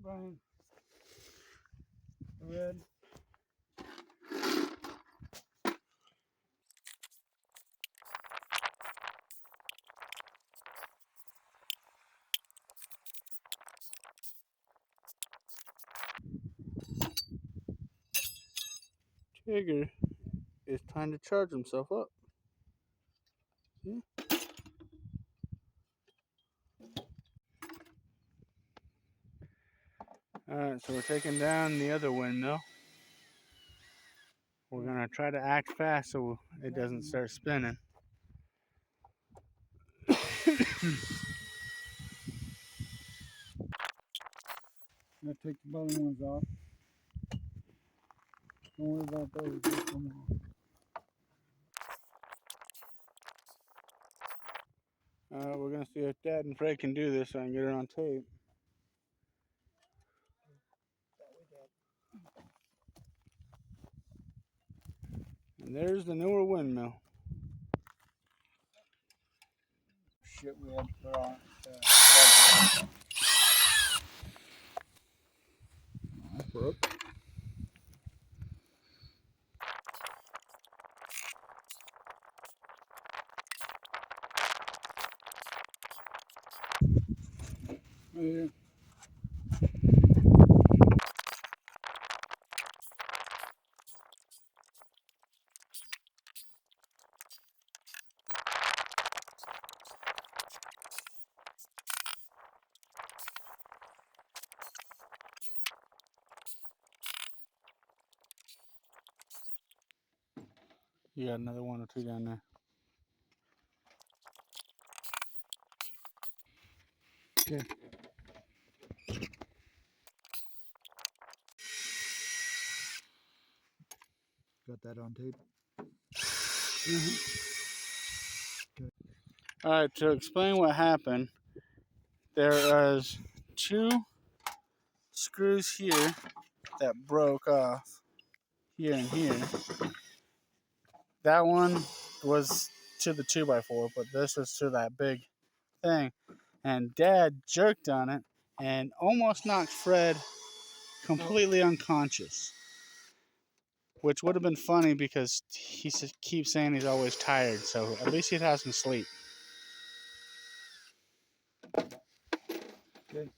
Brian. Red. Tigger is time to charge himself up. Yeah. Alright, so we're taking down the other windmill. We're going to try to act fast so it doesn't start spinning. I'm gonna take the bottom ones off. Don't worry about those. They'll come off. We're going to see if Dad and Fred can do this so I can get it on tape. And there's the newer windmill. Shit, we had to put on it. That broke. Yeah. You got another one or two down there. Okay. Got that on tape? Alright, to explain what happened, there was two screws here that broke off here and here. That one was to the 2x4, but this was to that big thing. And Dad jerked on it and almost knocked Fred completely unconscious. Which would have been funny because he keeps saying he's always tired, so at least he'd have some sleep. Okay.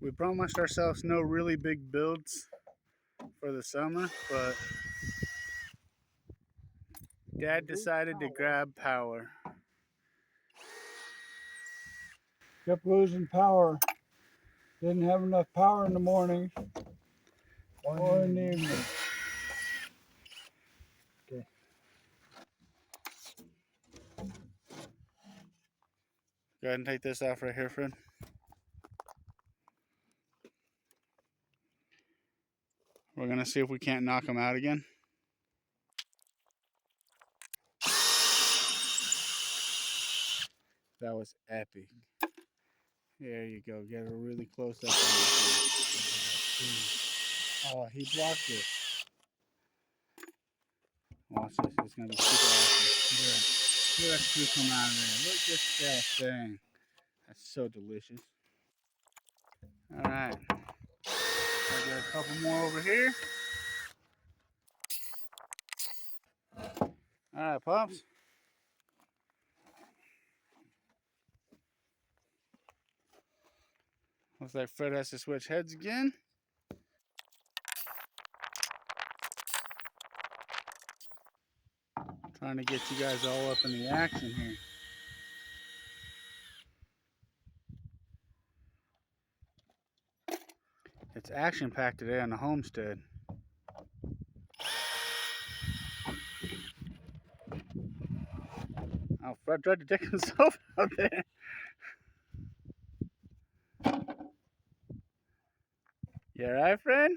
We promised ourselves no really big builds for the summer, but Dad decided to grab power. Kept losing power. Didn't have enough power in the morning or in the evening. Okay. Go ahead and take this off right here, Fred. We're going to see if we can't knock him out again. That was epic. There you go. Get a really close up on this. Oh, he blocked it. Watch this. It's going to be super awesome. Look at that screw come out of there. Look at that thing. That's so delicious. All right. I'll get a couple more over here. All right, Pops. Looks like Fred has to switch heads again. Trying to get you guys all up in the action here. It's action-packed today on the homestead. Oh, Fred tried to take himself out there. You alright, Fred?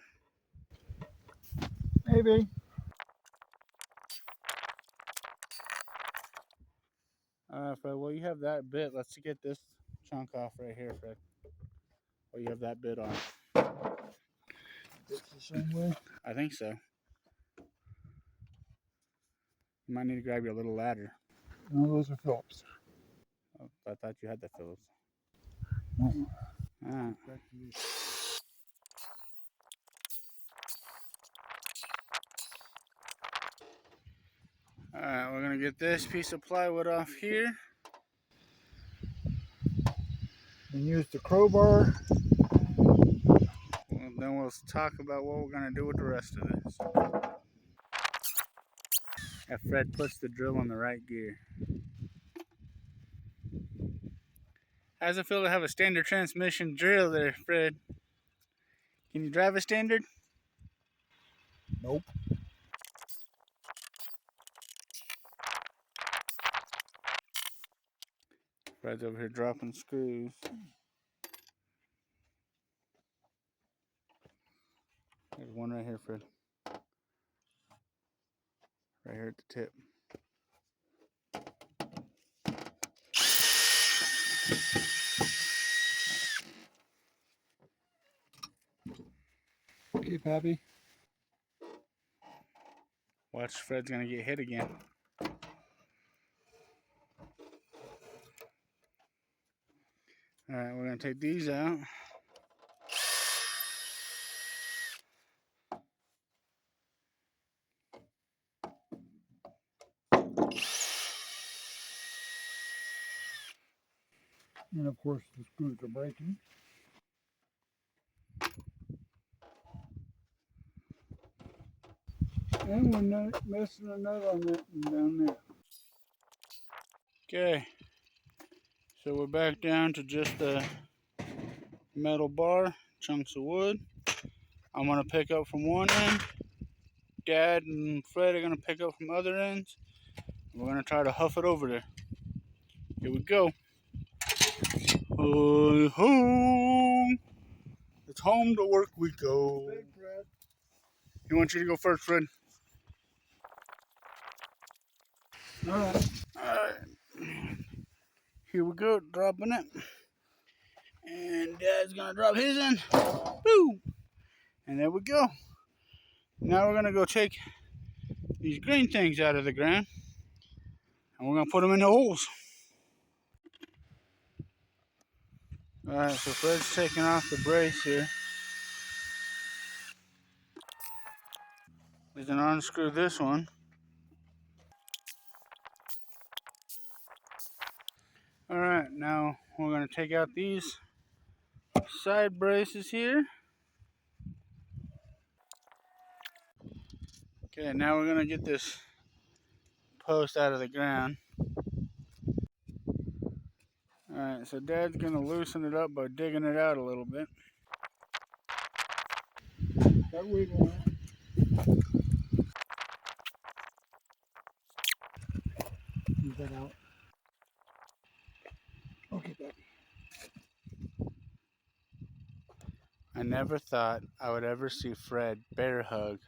Maybe. Alright, Fred. Well, you have that bit. Let's get this chunk off right here, Fred. Well, you have that bit on. It's the same way. I think so. You might need to grab your little ladder. No, those are Phillips. Oh, I thought you had the Phillips. No. Ah. Back to you. Alright, we're gonna get this piece of plywood off here. And use the crowbar. Well, then we'll talk about what we're gonna do with the rest of this. If Fred puts the drill in the right gear. How's it feel to have a standard transmission drill there, Fred? Can you drive a standard? Nope. Fred's over here dropping screws. There's one right here, Fred. Right here at the tip. Okay, Pappy. Watch, Fred's gonna get hit again. Alright, we're gonna take these out. And of course the screws are breaking. And we're not missing a nut on that one down there. Okay, so we're back down to just the metal bar, chunks of wood. I'm gonna pick up from one end. Dad and Fred are gonna pick up from other ends. We're gonna try to huff it over there. Here we go. Home. It's home to work we go. Big Fred. He wants you to go first, Fred. All right. Alright. Here we go, dropping it. And Dad's gonna drop his in. Woo! And there we go. Now we're gonna go take these green things out of the ground. And we're gonna put them in the holes. Alright, so Fred's taking off the brace here. He's gonna unscrew this one. Alright, now we're gonna take out these side braces here. Okay, now we're gonna get this post out of the ground. Alright, so Dad's gonna loosen it up by digging it out a little bit. Got wiggle on it. Move that out. Okay, Pappy. I never thought I would ever see Fred bear hug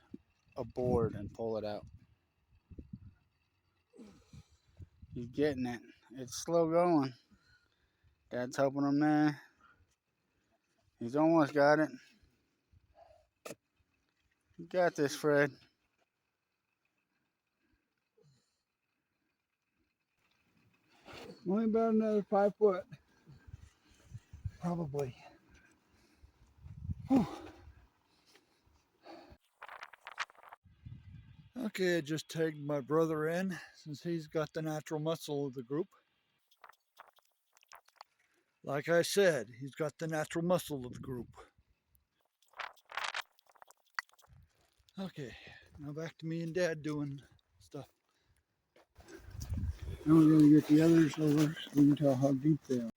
a board and pull it out. He's getting it. It's slow going. Dad's helping him there. He's almost got it. You got this, Fred. Only about another 5 foot. Probably. Whew. Okay, I just tagged my brother in since he's got the natural muscle of the group. Like I said, he's got the natural muscle of the group. Okay, now back to me and Dad doing stuff. Now we're going to get the others over so we can tell how deep they are.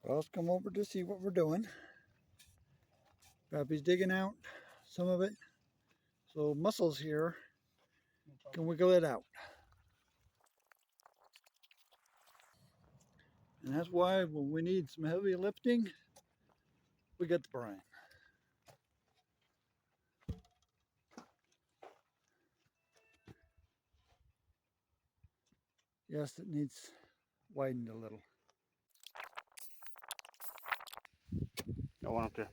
Girls come over to see what we're doing. Pappy's digging out some of it. So Muscles here can wiggle it out. And that's why when we need some heavy lifting, we get the brine. Yes, it needs widened a little. Got one up there.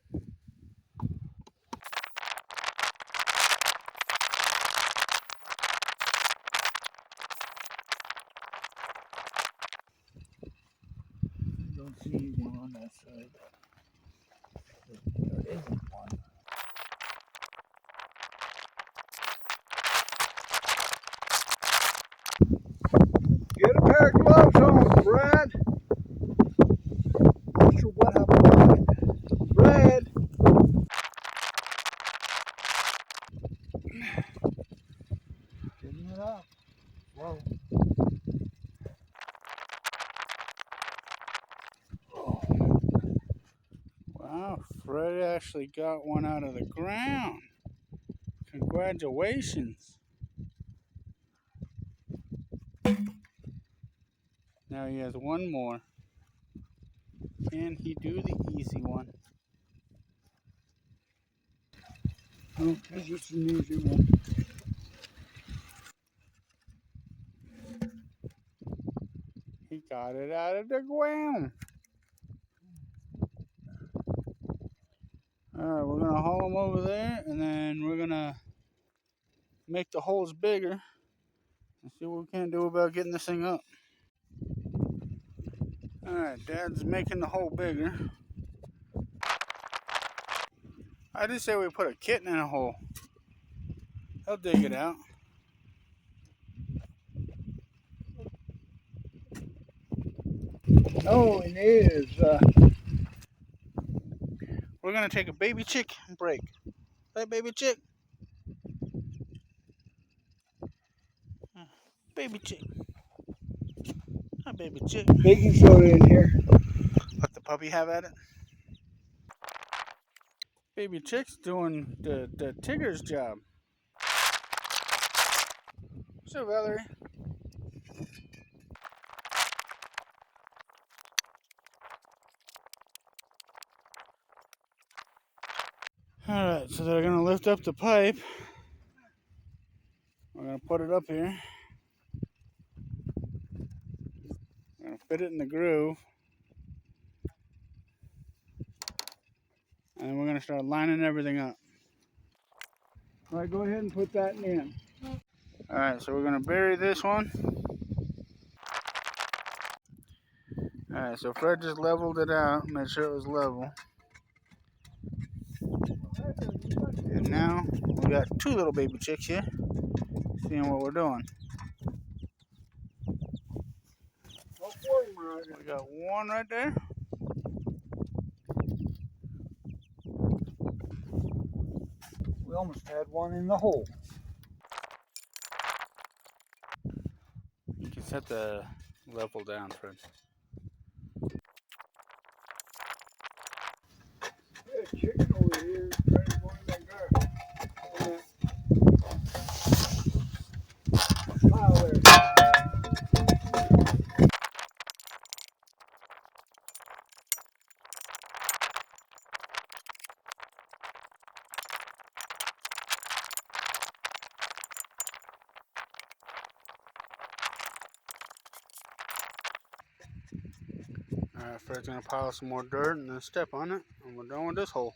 don't see one on that side. There isn't one. Get a pair of gloves on, Brad. Not sure what happened. Brad. Getting it up. Whoa. Wow, Fred actually got one out of the ground. Congratulations. Now he has one more. Can he do the easy one? Oh, that's just an easy one. He got it out of the ground. Alright, we're going to haul him over there, and then we're going to make the holes bigger and see what we can do about getting this thing up. Alright, Dad's making the hole bigger. I just say we put a kitten in a hole. He'll dig it out. No, it is. We're going to take a baby chick break. Right, baby chick? Baby chick. Hi, baby chick. Baking soda in here. Let the puppy have at it. Baby chick's doing the Tigger's job. So, Valerie. Alright, so they're going to lift up the pipe. We're going to put it up here. We're going to fit it in the groove. And we're going to start lining everything up. All right, go ahead and put that in. Alright, so we're going to bury this one. Alright, so Fred just leveled it out, made sure it was level. And now we got two little baby chicks here, seeing what we're doing. We got one right there. We almost had one in the hole. You can set the level down, Fred. There's a chicken over here trying to go in that garden. Pile there. Alright, Fred's gonna pile some more dirt and then step on it, and we're done with this hole.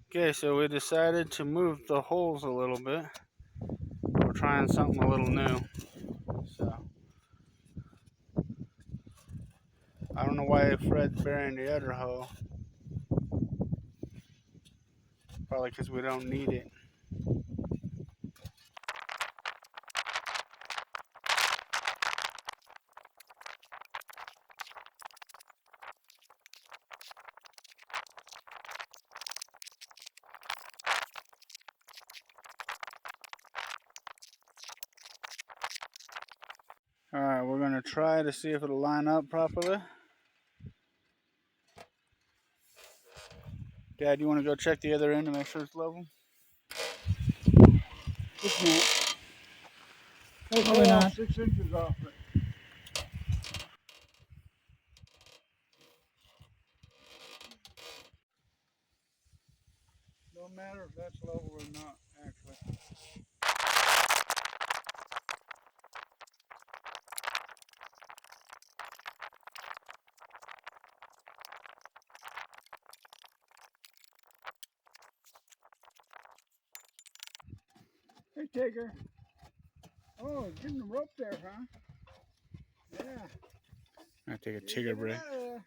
Okay, so we decided to move the holes a little bit. We're trying something a little new. So I don't know why Fred's burying the other hole. Probably because we don't need it. Alright, we're gonna try to see if it'll line up properly. Dad, you wanna go check the other end to make sure it's level? It's not. Probably not. 6 inches off it. Don't matter if that's level or not, actually. Hey, Tigger. Oh, getting the rope there, huh? Yeah. I take a Get tigger it break. out of there.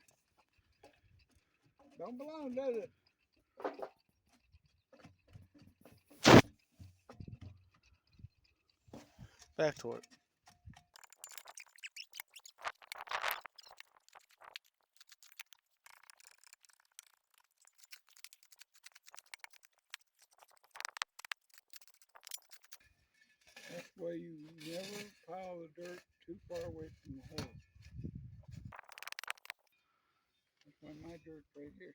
Don't belong, does it? Back to work. That's why you never pile the dirt too far away from the hole. That's why my dirt's right here.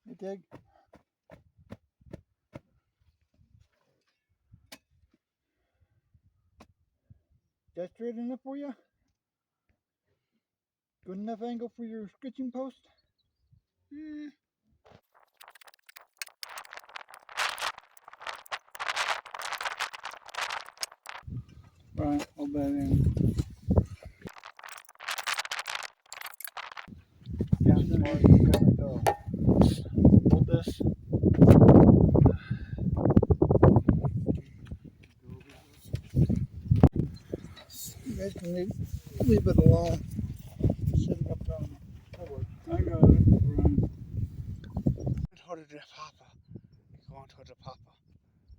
Hey, Tig. That straight enough for you? Good enough angle for your stitching post? Right, hold that in. Yeah, as far as it's gonna go. Hold this. You guys can leave it alone. Sitting up on the board. I got it. Right. Hold it to Papa. Go on to the Papa.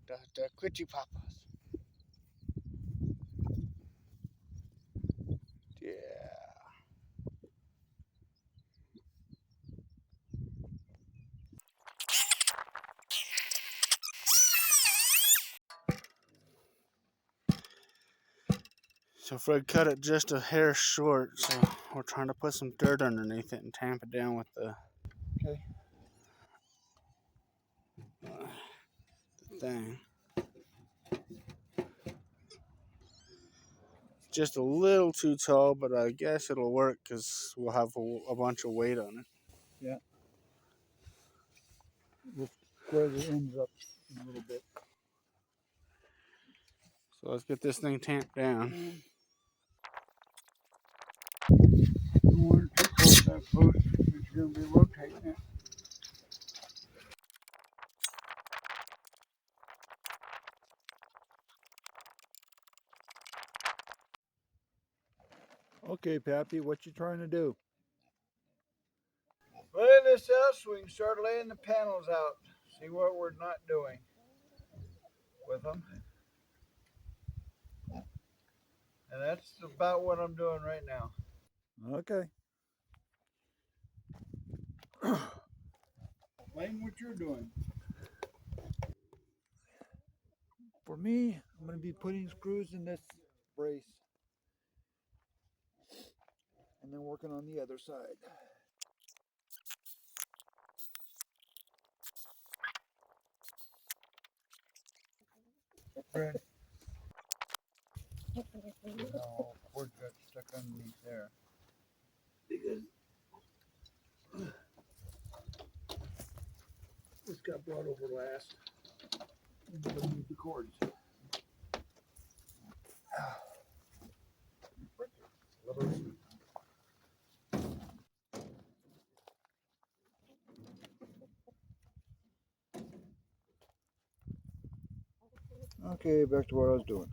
The Quitchy Papas. Yeah. So Fred cut it just a hair short, so we're trying to put some dirt underneath it and tamp it down with the Okay. thing. Just a little too tall, but I guess it'll work because we'll have a bunch of weight on it. Yeah. We'll square the ends up a little bit. So let's get this thing tamped down. Don't want it too close to that post because you're going to be rotating it. Okay, Pappy, what you trying to do? Lay this out so we can start laying the panels out. See what we're not doing with them. And that's about what I'm doing right now. Okay. Explain what you're doing. For me, I'm going to be putting screws in this brace. And then working on the other side. Fred. No, cord got stuck underneath there. Because this got brought over last. Underneath the cords. Okay, back to what I was doing.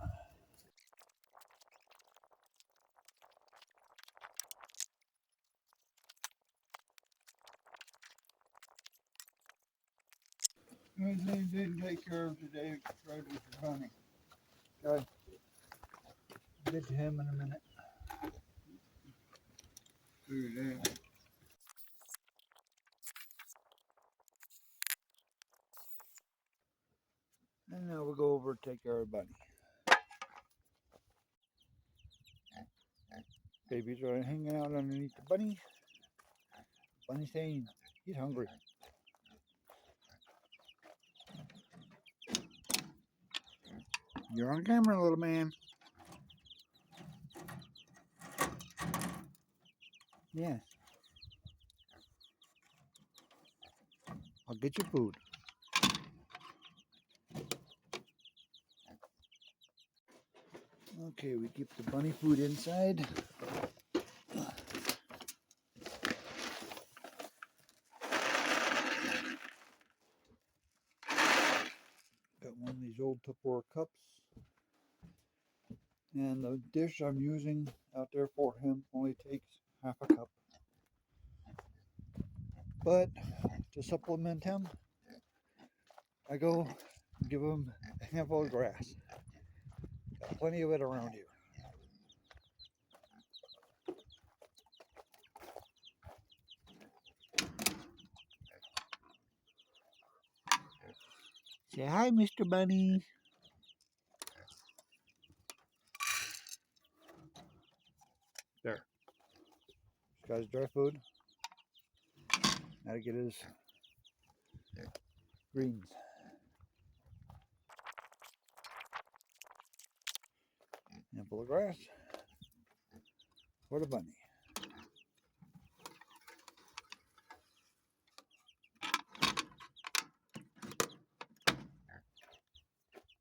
Good thing didn't take care of today, right with the bunny. Okay. Get to him in a minute. Look at that. And now we'll go over and take care of Bunny. Babies are hanging out underneath the bunny. Bunny's saying he's hungry. You're on camera, little man. Yes. I'll get your food. Okay, we keep the bunny food inside. Tupperware cups. And the dish I'm using out there for him only takes half a cup. But to supplement him, I go give him a handful of grass. Got plenty of it around here. Say hi, Mr. Bunny. There. He's got his dry food. Now to get his greens. Handful of grass for the bunny.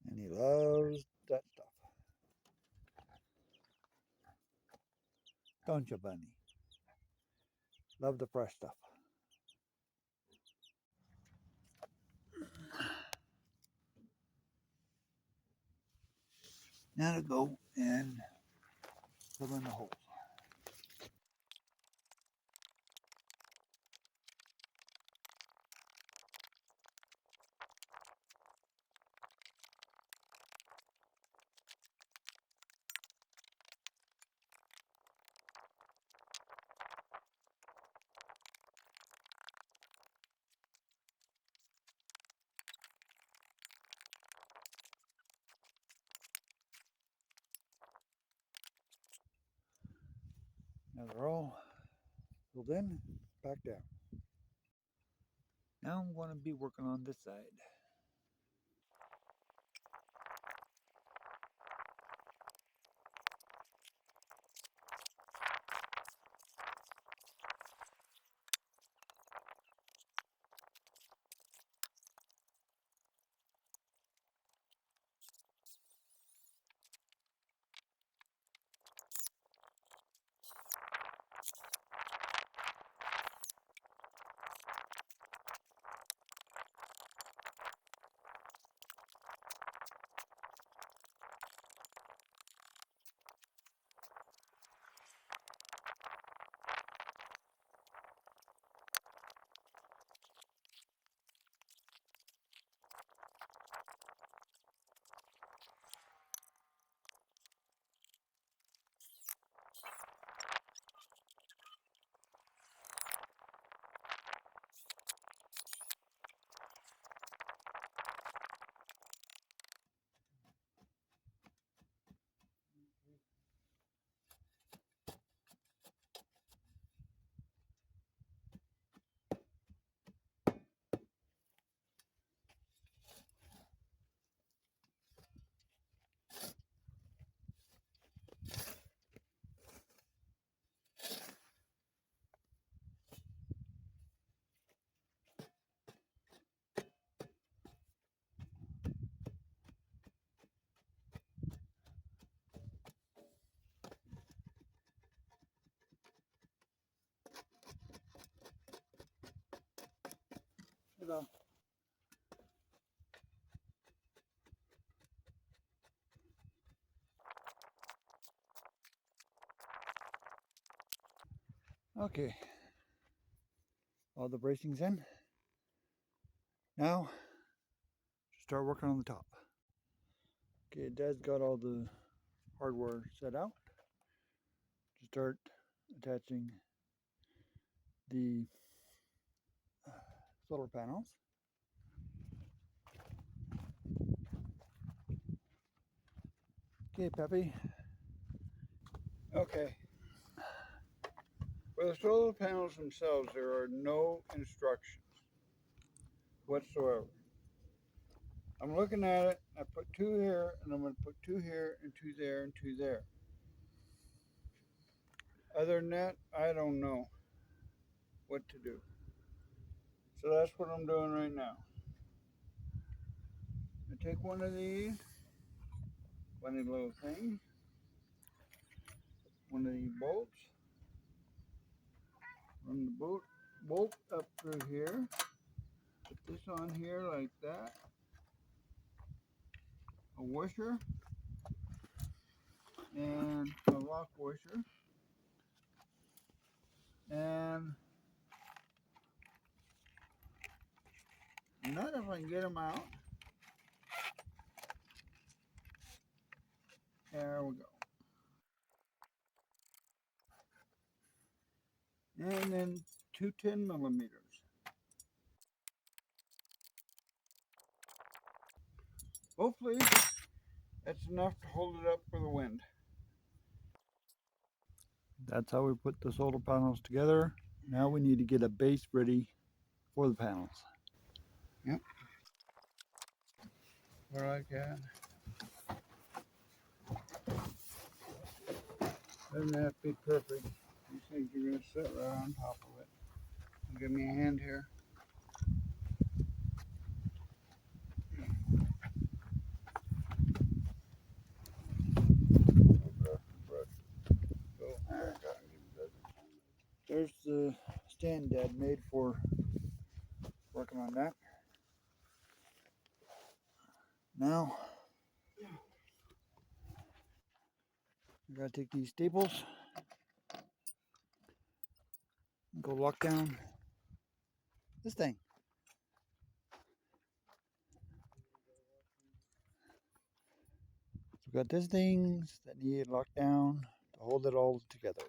And he loves that stuff. Don't you, bunny? Love the fresh stuff. Now to go and fill in the holes. Now they're all filled in, back down. Now I'm going to be working on this side. Hello. Okay. All the bracing's in. Now, start working on the top. Okay, Dad's got all the hardware set out to start attaching the solar panels. Okay, Peppy. Okay. For the solar panels themselves, there are no instructions whatsoever. I'm looking at it. I put two here, and I'm going to put two here, and two there, and two there. Other than that, I don't know what to do. So that's what I'm doing right now. I take one of these funny little things, one of these bolts, run the bolt up through here, put this on here like that, a washer, and a lock washer, and not if I can get them out. There we go. And then two 10mm. Hopefully that's enough to hold it up for the wind. That's how we put the solar panels together. Now we need to get a base ready for the panels. What I can. Doesn't have to be perfect. These things are going to sit right on top of it. Give me a hand here. There's the stand Dad made for working on that. Now, we gotta take these staples, and go lock down this thing. So we got these things that need locked down to hold it all together.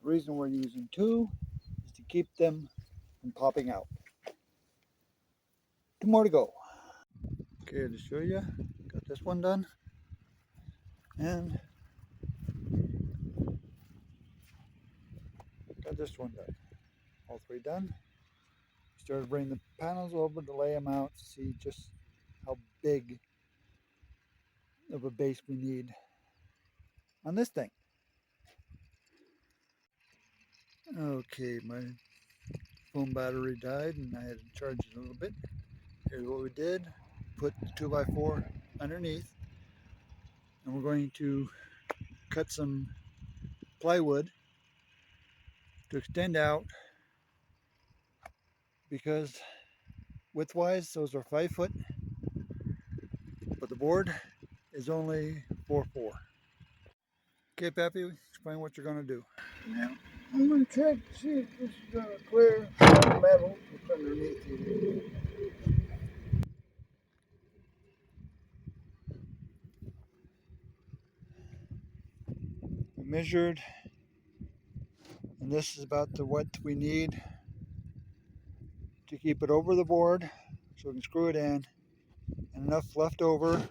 The reason we're using two is to keep them from popping out. Two more to go. Okay, to show you, got this one done, and got this one done. All three done. Started bringing the panels over to lay them out to see just how big of a base we need on this thing. Okay, my phone battery died and I had to charge it a little bit. Here's what we did. Put the 2x4 underneath, and we're going to cut some plywood to extend out, because widthwise those are 5 foot, but the board is only 4'4". Okay, Pappy, explain what you're going to do. Yeah. I'm going to check to see if this is going to clear the metal that's underneath here. We measured, and this is about the width we need to keep it over the board so we can screw it in, and enough left over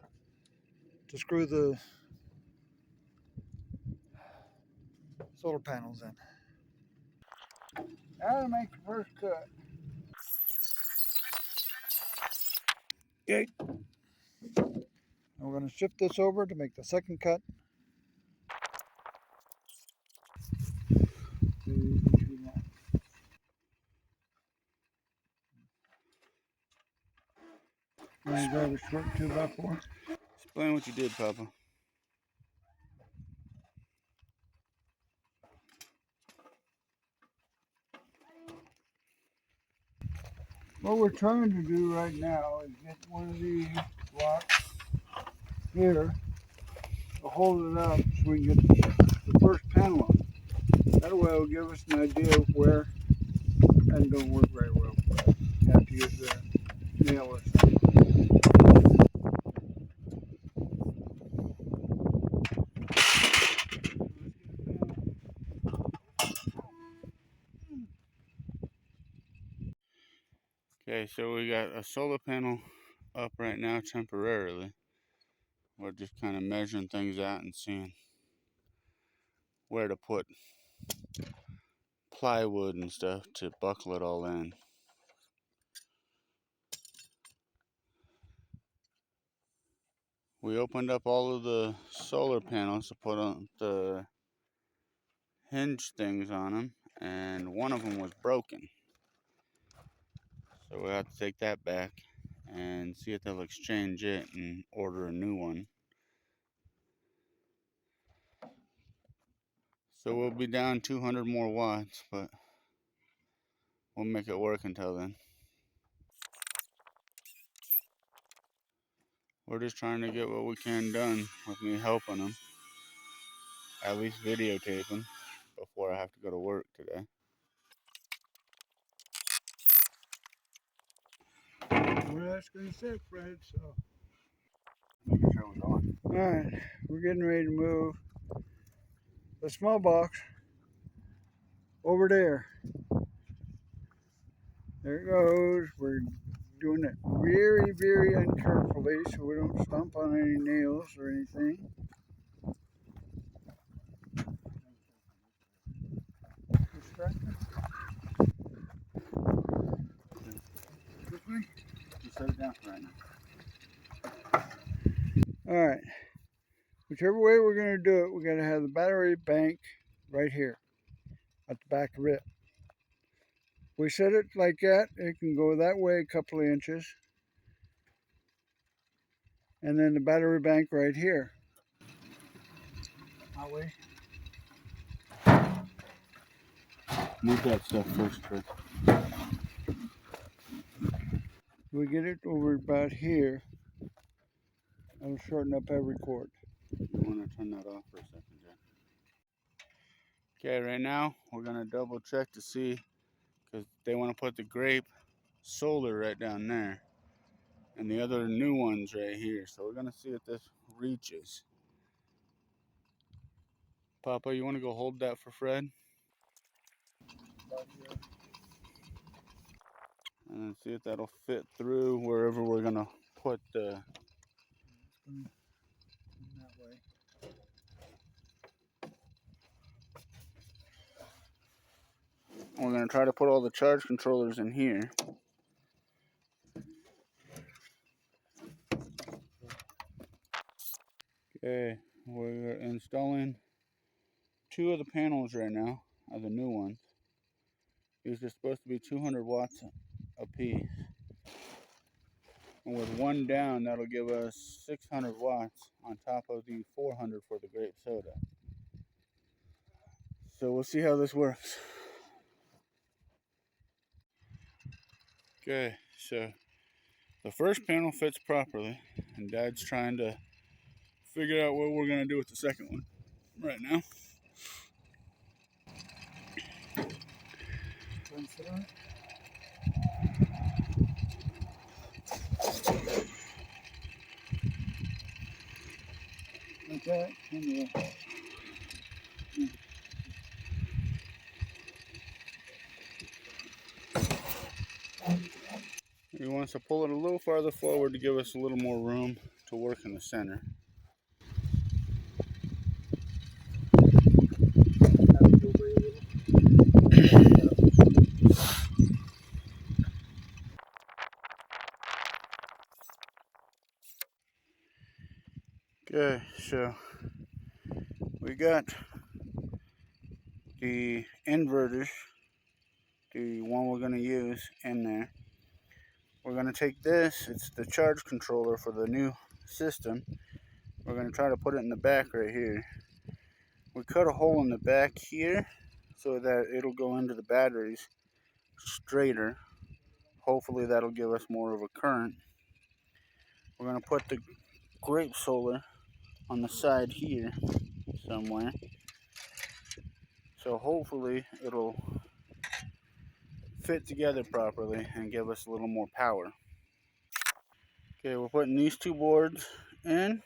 to screw the solar panels in. Now to make the first cut. Okay. And we're going to shift this over to make the second cut. I'm going to grab a short 2x4. Explain what you did, Papa. What we're trying to do right now is get one of these blocks here to hold it up so we can get the first panel on. That way it'll give us an idea of where, and don't work very well. You have to use the nail or something. Okay, so we got a solar panel up right now temporarily. We're just kind of measuring things out and seeing where to put plywood and stuff to buckle it all in. We opened up all of the solar panels to put on the hinge things on them, and one of them was broken. So we'll have to take that back and see if they'll exchange it and order a new one. So we'll be down 200 more watts, but we'll make it work until then. We're just trying to get what we can done with me helping them. At least videotaping before I have to go to work today. Well, that's gonna sit, Fred. So, Making sure we're going. all right, we're getting ready to move the small box over there. There it goes. We're doing it very, very uncarefully so we don't stomp on any nails or anything. This way? Just set it down for right now. All right. Whichever way we're going to do it, we're going to have the battery bank right here at the back of it. We set it like that, it can go that way a couple of inches. And then the battery bank right here. That way. Move that stuff first, Chris. We get it over about here. I'll shorten up every cord. You want to turn that off for a second, Jack? Okay, right now we're going to double check to see, because they want to put the grape solar right down there and the other new ones right here. So we're going to see if this reaches. Papa, you want to go hold that for Fred? And then see if that'll fit through wherever we're going to put the... That way. We're going to try to put all the charge controllers in here. Okay, we're installing 2 of the panels right now, of the new ones. These are supposed to be 200 watts a piece. And with one down, that'll give us 600 watts on top of the 400 for the grape soda. So we'll see how this works. Okay, so the first panel fits properly, and Dad's trying to figure out what we're going to do with the second one right now. Okay. He wants to pull it a little farther forward to give us a little more room to work in the center. Okay, so we got the inverters, the one we're going to use in there. We're going to take this, it's the charge controller for the new system. We're going to try to put it in the back right here. We cut a hole in the back here so that it'll go into the batteries straighter. Hopefully that'll give us more of a current. We're going to put the grape solar on the side here somewhere. So hopefully it'll fit together properly and give us a little more power. Okay, we're putting these 2 boards in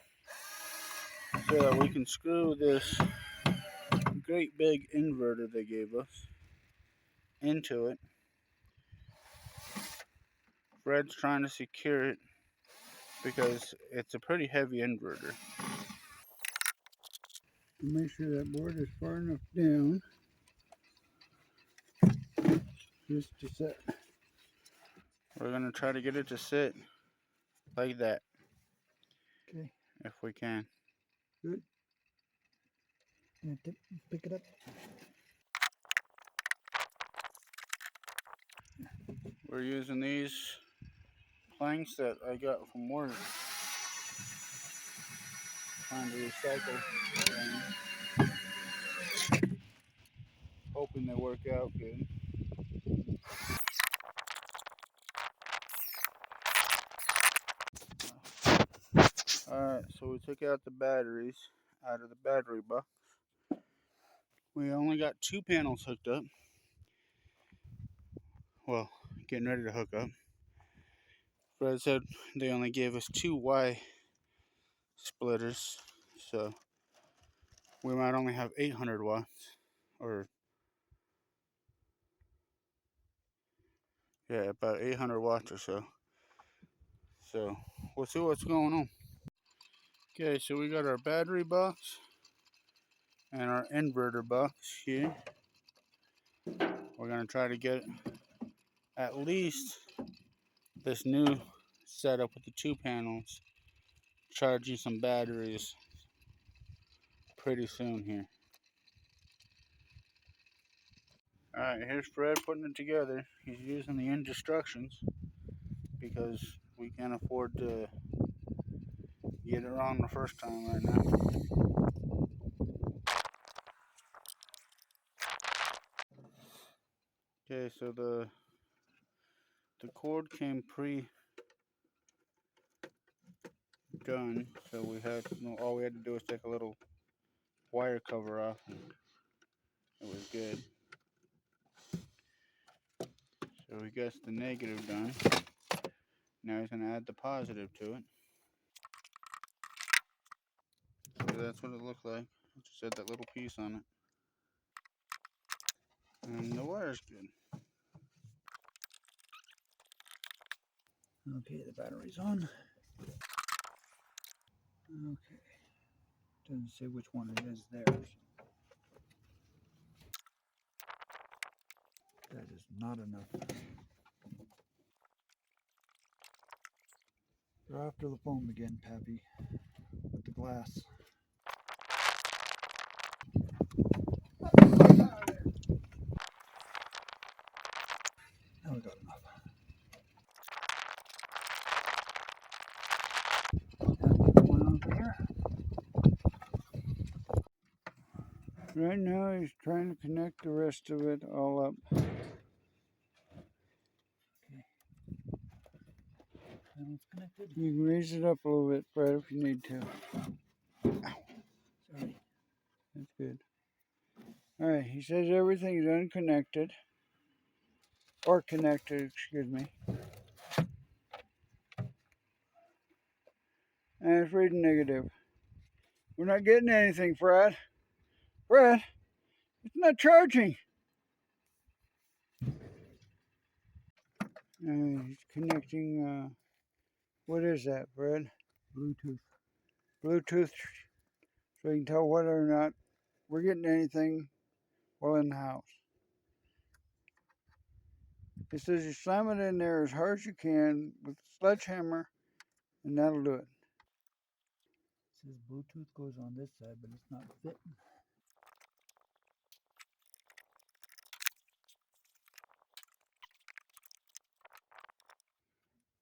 so that we can screw this great big inverter they gave us into it. Fred's trying to secure it because it's a pretty heavy inverter. Make sure that board is far enough down just to set. We're going to try to get it to sit like that. Okay. If we can. Good. Pick it up. We're using these planks that I got from work. Trying to recycle and hoping they work out good. Alright, so we took out the batteries out of the battery box. We only got 2 panels hooked up. Well, getting ready to hook up. Fred said they only gave us 2 Y splitters, so we might only have 800 watts, or yeah, about 800 watts or so. So we'll see what's going on. Okay, so we got our battery box and our inverter box here. We're gonna try to get at least this new setup with the 2 panels charging some batteries pretty soon here. Alright, here's Fred putting it together. He's using the instructions because we can't afford to get it wrong the first time right now. Okay, so the cord came pre-done, so all we had to do was take a little wire cover off, and it was good. So we got the negative done. Now he's gonna add the positive to it. So that's what it looked like. It just had that little piece on it. And the wire's good. Okay, the battery's on. Okay. Doesn't say which one it is there. That is not enough. You're after the foam again, Pappy. With the glass. Now we got enough. One over here. Right now he's trying to connect the rest of it all up. Panel's connected. You can raise it up a little bit, Fred, if you need to. Sorry. That's good. Alright, he says everything's unconnected. Or connected, excuse me. And it's reading negative. We're not getting anything, Fred. Fred, it's not charging. He's connecting, what is that, Fred? Bluetooth. Bluetooth, so you can tell whether or not we're getting anything while in the house. It says you slam it in there as hard as you can with a sledgehammer, and that'll do it. It says Bluetooth goes on this side, but it's not fitting.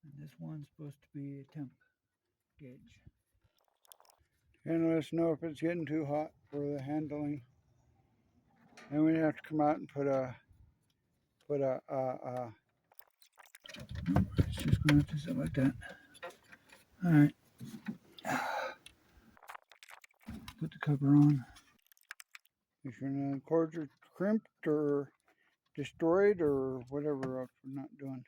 And this one's supposed to be a temp gauge. And let us know if it's getting too hot for the handling. And we have to come out and put a It's just going to have to sit like that. Alright. Put the cover on. if your cords are crimped or destroyed or whatever else we're not doing.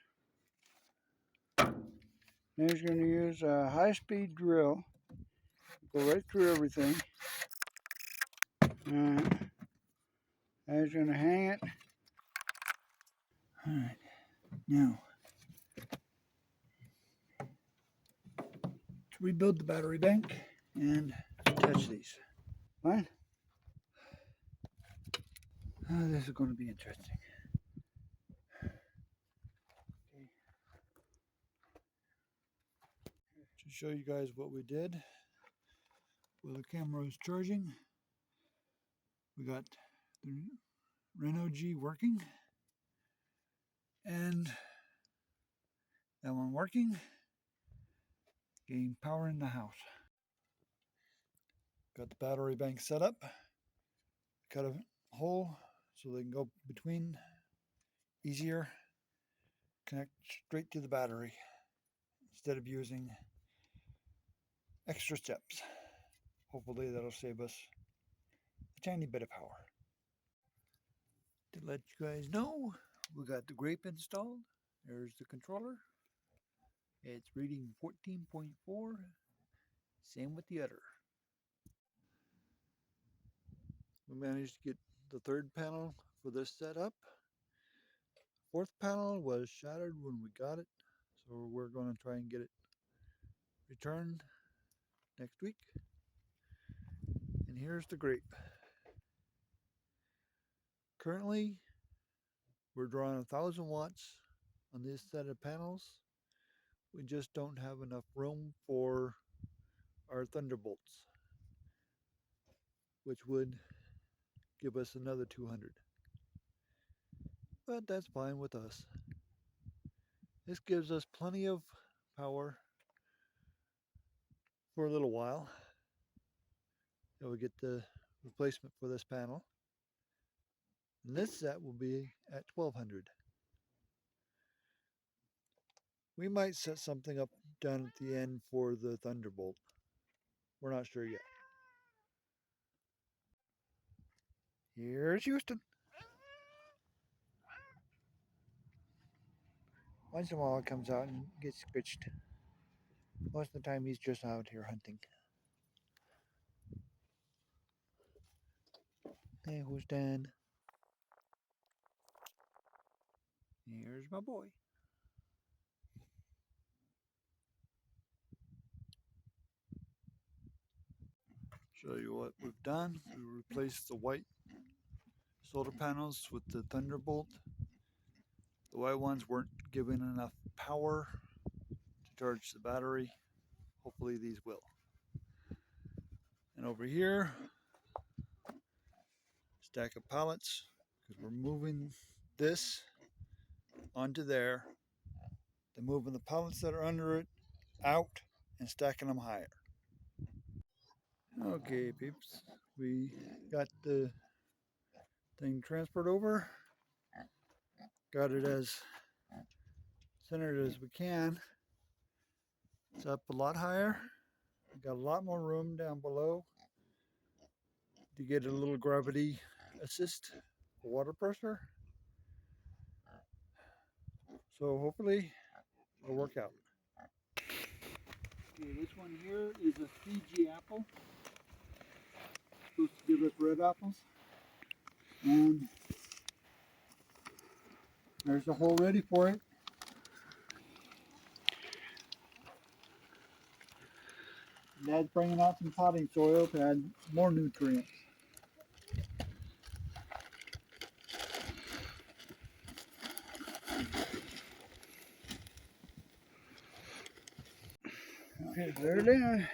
Now he's going to use a high-speed drill. Go right through everything. And he's going to hang it. Alright. Now, to rebuild the battery bank and attach these. What? This is going to be interesting. Okay. To show you guys what we did while the camera was charging, we got the Reno-G working and that one working, getting power in the house. Got the battery bank set up, cut a hole so they can go between easier, connect straight to the battery instead of using extra steps. Hopefully that'll save us a tiny bit of power. To let you guys know, we got the grape installed. There's the controller. It's reading 14.4. Same with the other. We managed to get the third panel for this set up. Fourth panel was shattered when we got it, so we're going to try and get it returned next week. And here's the grape. Currently, we're drawing 1,000 watts on this set of panels. We just don't have enough room for our Thunderbolts, which would give us another 200. But that's fine with us. This gives us plenty of power for a little while. Then we get the replacement for this panel. And this set will be at 1,200. We might set something up down at the end for the Thunderbolt. We're not sure yet. Here's Houston. Once in a while, it comes out and gets scratched. Most of the time, he's just out here hunting. Hey, Houston. Here's my boy. Show you what we've done. We replaced the white solar panels with the Thunderbolt. The white ones weren't giving enough power to charge the battery. Hopefully these will. And over here, stack of pallets, because we're moving this onto there. Then moving the pallets that are under it out and stacking them higher. Okay, peeps, we got the thing transferred over. Got it as centered as we can. It's up a lot higher. Got a lot more room down below to get a little gravity assist for water pressure. So hopefully it'll work out. Okay, this one here is a Fiji apple. Supposed to give us red apples. And there's the hole ready for it. Dad's bringing out some potting soil to add more nutrients. Okay, there it is.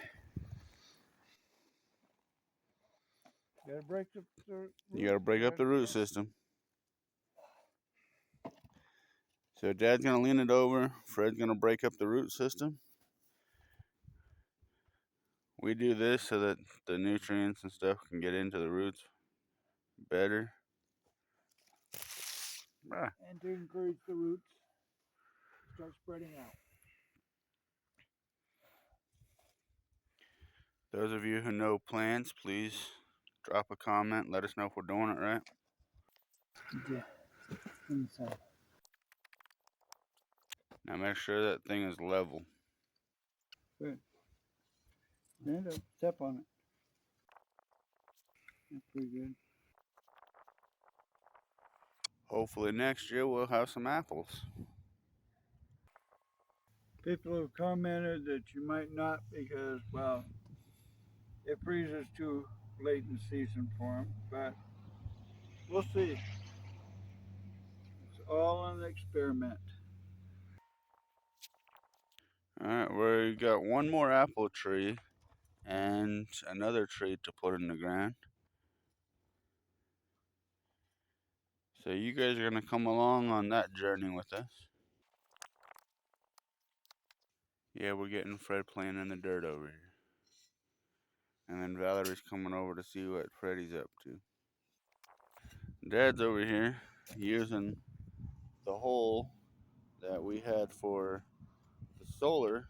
Gotta break up the You got to break up the root system. So Dad's going to lean it over. Fred's going to break up the root system. We do this so that the nutrients and stuff can get into the roots better. and to encourage the roots to start spreading out. Those of you who know plants, please drop a comment. Let us know if we're doing it right. Yeah. Inside. Now make sure that thing is level. Good. And step on it. That's pretty good. Hopefully next year we'll have some apples. People have commented that you might not because, well, it freezes too late in the season for them, but we'll see. It's all an experiment. Alright, we got one more apple tree and another tree to put in the ground. So you guys are going to come along on that journey with us. Yeah, we're getting Fred playing in the dirt over here. And then Valerie's coming over to see what Freddy's up to. Dad's over here using the hole that we had for the solar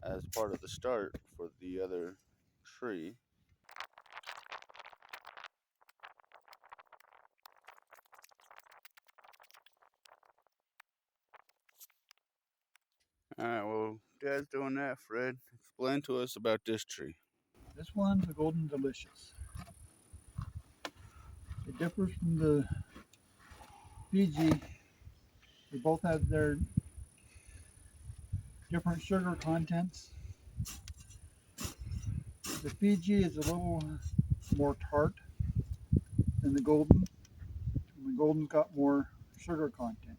as part of the start for the the other tree. Alright, well, Dad's doing that, Fred. Explain to us about this tree. This one's a Golden Delicious. It differs from the Fiji. They both have their different sugar contents. The Fiji is a little more tart than the Golden. The Golden's got more sugar content.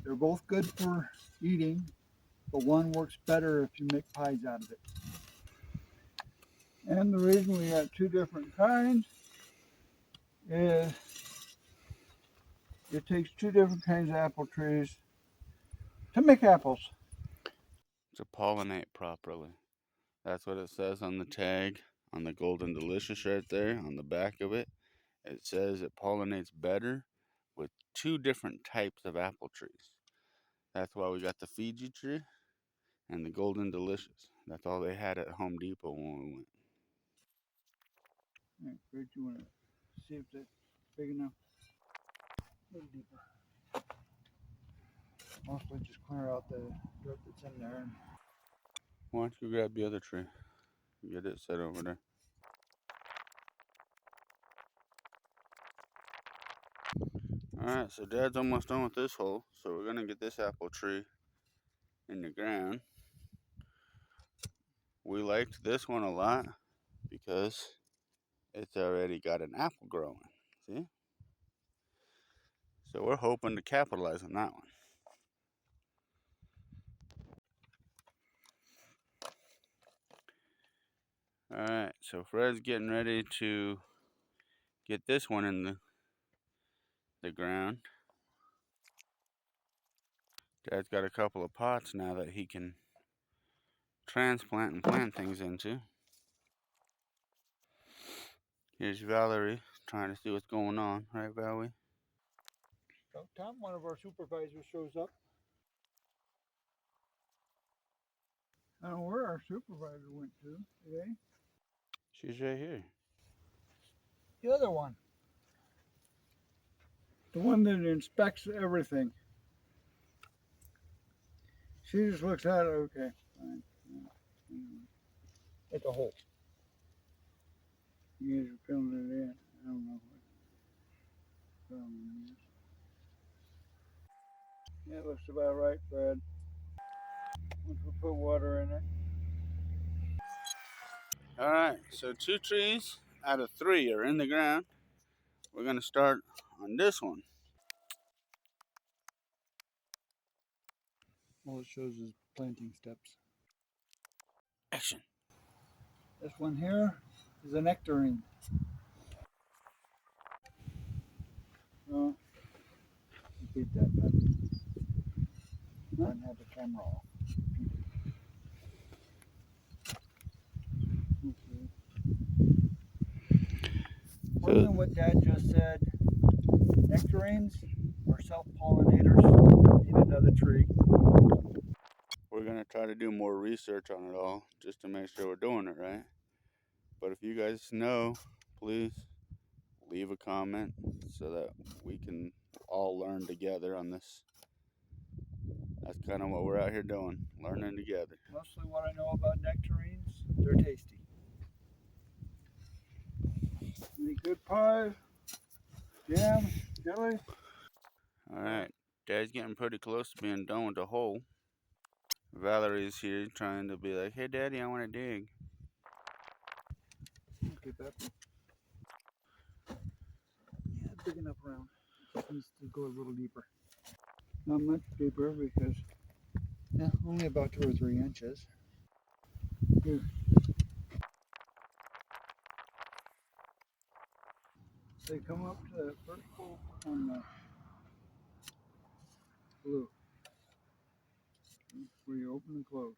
They're both good for eating, but one works better if you make pies out of it. And the reason we got two different kinds is it takes two different kinds of apple trees to make apples. To pollinate properly. That's what it says on the tag on the Golden Delicious right there on the back of it. It says it pollinates better with two different types of apple trees. That's why we got the Fiji tree and the Golden Delicious. That's all they had at Home Depot when we went. All right, Fred, you want to see if that's big enough? A little deeper. Mostly just clear out the dirt that's in there. Why don't you grab the other tree? Get it set over there. Alright, so Dad's almost done with this hole, so we're gonna get this apple tree in the ground. We liked this one a lot because it's already got an apple growing. See? So we're hoping to capitalize on that one. Alright, so Fred's getting ready to get this one in the ground. Dad's got a couple of pots now that he can transplant and plant things into. Here's Valerie trying to see what's going on, right, Valerie? About time one of our supervisors shows up. I don't know where our supervisor went to today. She's right here. The other one. The one that inspects everything. She just looks at it, okay, fine. At the hole. You guys are filling it in. I don't know what problem it is. Yeah, it looks about right, Fred. Once we put water in it. Alright, so 2 trees out of 3 are in the ground. We're going to start on this one. All it shows is planting steps. Action. This one here is a nectarine. Oh, Beat that back. And have the camera off. okay. More than what Dad just said, nectarines are self-pollinators. Need another tree. We're going to try to do more research on it all just to make sure we're doing it right. But if you guys know, please leave a comment so that we can all learn together on this. That's kind of what we're out here doing, learning together. Mostly what I know about nectarines, they're tasty. Any good pies, jam, jelly? Alright, Dad's getting pretty close to being done with the hole. Valerie's here trying to be like, hey Daddy, I want to dig. Okay, Pepper. Yeah, big enough round. Just needs to go a little deeper. Not much deeper because Yeah, only about 2 or 3 inches. they come up to the first hole on the blue. Where you open and close.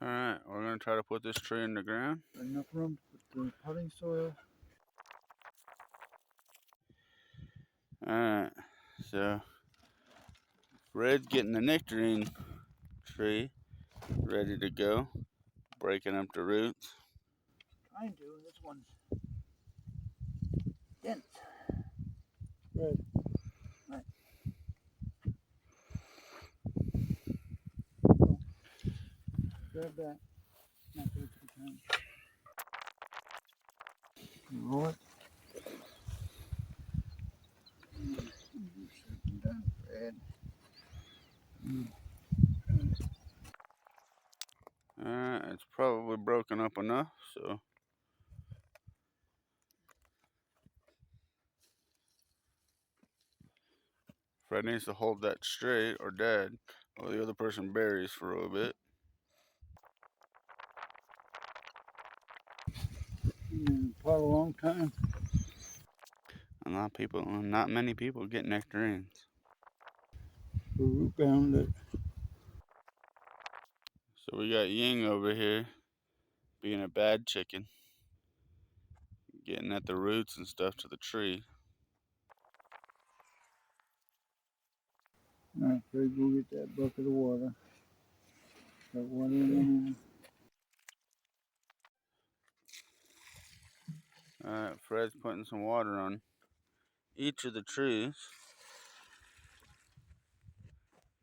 Alright, we're going to try to put this tree in the ground. Enough room to put the potting soil. Alright, so Fred's getting the nectarine tree ready to go, breaking up the roots. I do. This one's dense. Good. Right. Grab that. Not this time. Roll it. Done, Fred. It's probably broken up enough, so Fred needs to hold that straight, or Dad, while the other person buries for a little bit. Quite a long time. Not many people get nectarines. We root bound it. So we got Ying over here being a bad chicken, getting at the roots and stuff to the tree. Alright, Fred, go get that bucket of water. Got water in Alright, Fred's putting some water on each of the trees.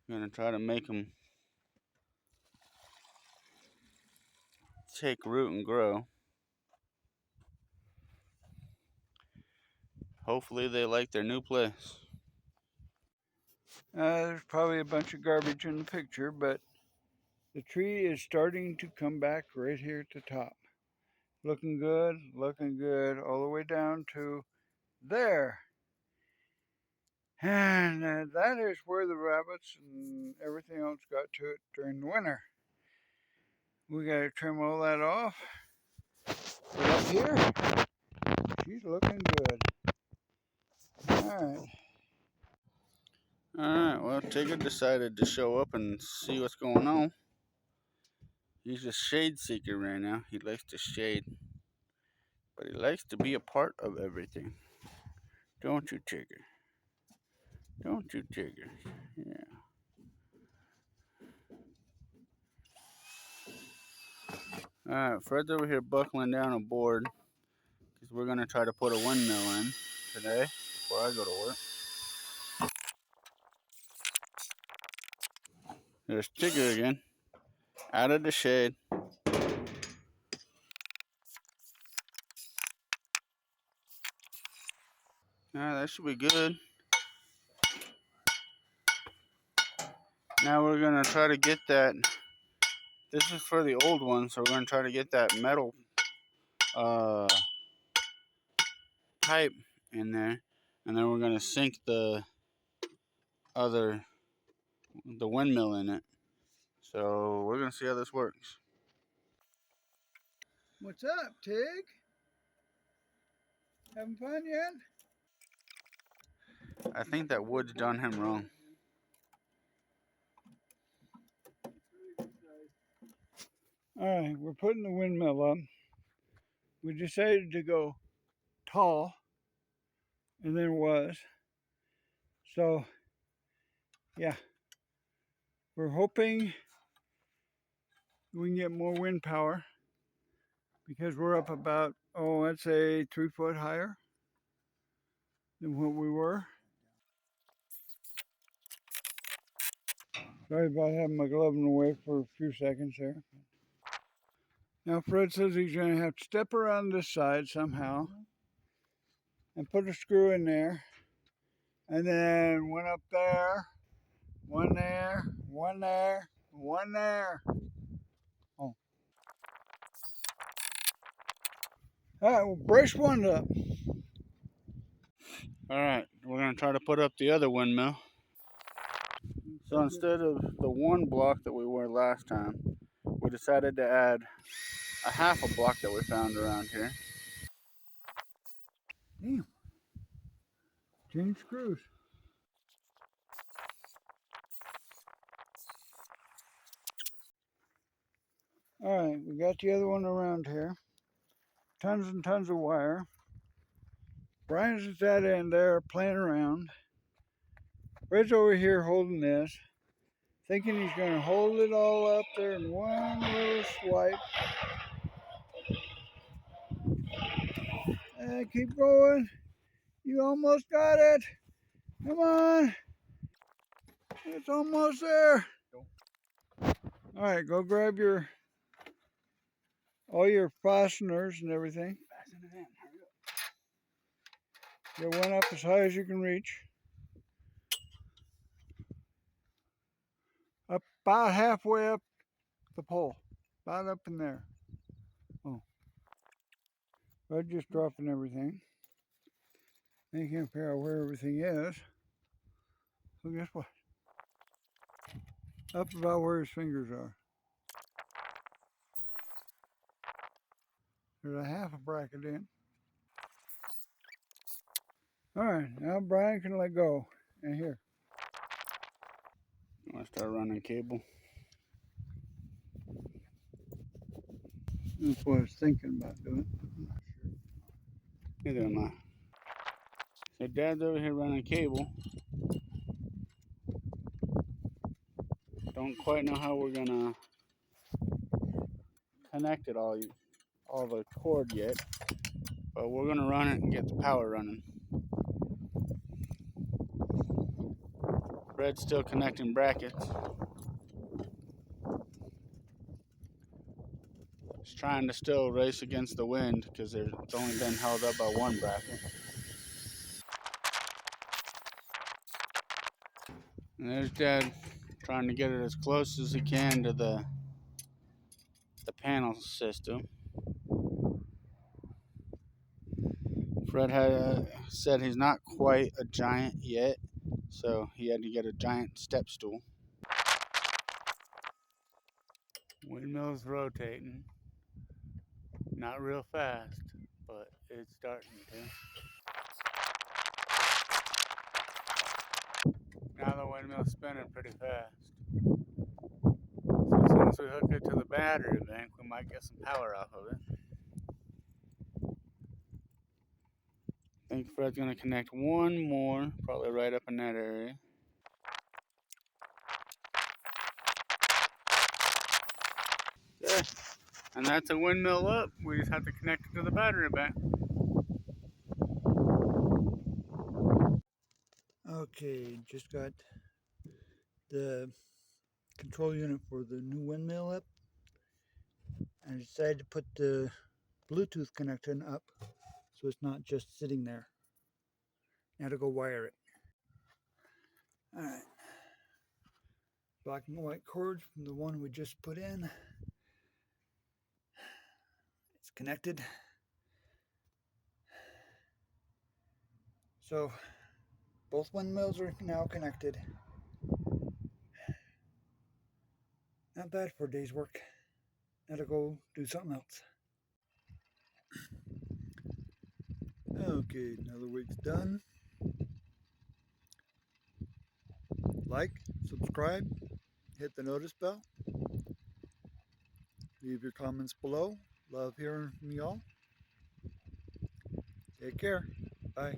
Gonna try to make them take root and grow. Hopefully they like their new place. there's probably a bunch of garbage in the picture, but the tree is starting to come back right here at the top. Looking good, all the way down to there. And that is where the rabbits and everything else got to it during the winter. We got to trim all that off. But up here, she's looking good. Alright. Alright, well, Tigger decided to show up and see what's going on. He's a shade seeker right now. He likes to shade, but he likes to be a part of everything. Don't you, Tigger? Don't you, Tigger? Yeah. Alright, Fred's over here buckling down a board because we're going to try to put a windmill in today before I go to work. There's Tigger again, out of the shade. That should be good. Now we're going to try to get that. This is for the old one, so we're going to try to get that metal pipe in there, and then we're going to sink the windmill in it. So we're going to see how this works. What's up, Tig? Having fun yet? I think that wood's done him wrong. Alright, we're putting the windmill up. We decided to go tall, and there was. So, yeah. We're hoping we can get more wind power because we're up about, I'd say 3 foot higher than what we were. Sorry about having my glove in the way for a few seconds there. Now Fred says he's going to have to step around this side somehow and put a screw in there, and then one up there, one there, one there, one there. Oh. Alright, we'll brace one up. Alright, we're going to try to put up the other windmill. So instead of the one block that we were last time, we decided to add a half a block that we found around here. Damn. Change screws. Alright, we got the other one around here. Tons and tons of wire. Brian's at that end there playing around. Red's over here holding this. thinking he's going to hold it all up there in one little swipe. And keep going. You almost got it. Come on. It's almost there. All right, go grab all your fasteners and everything. Get one up as high as you can reach. Up about halfway up the pole. About up in there. Oh. But just dropping everything. Then you can't figure out where everything is. So guess what? Up about where his fingers are. There's a half a bracket in. Alright, now Brian can let go. And here. I'm gonna start running cable. That's what I was thinking about doing. Neither am I. So Dad's over here running cable. Don't quite know how we're gonna connect it all the cord yet, but we're gonna run it and get the power running. Fred's still connecting brackets. He's trying to still race against the wind because it's only been held up by one bracket. And there's Dad trying to get it as close as he can to the panel system. Fred had said he's not quite a giant yet, so he had to get a giant step stool. Windmill's rotating. Not real fast, but it's starting to. Now the windmill's spinning pretty fast. So as soon as we hook it to the battery bank, we might get some power off of it. I think Fred's gonna connect one more, probably right up in that area. There. And that's a windmill up. We just have to connect it to the battery bank. Okay, just got the control unit for the new windmill up. And I decided to put the Bluetooth connection up so it's not just sitting there. Now to go wire it. Alright. Black and white cord from the one we just put in. It's connected. So both windmills are now connected. Not bad for a day's work. Now to go do something else. Okay, another week's done. Like, subscribe, hit the notice bell. Leave your comments below. Love hearing from y'all. Take care. Bye.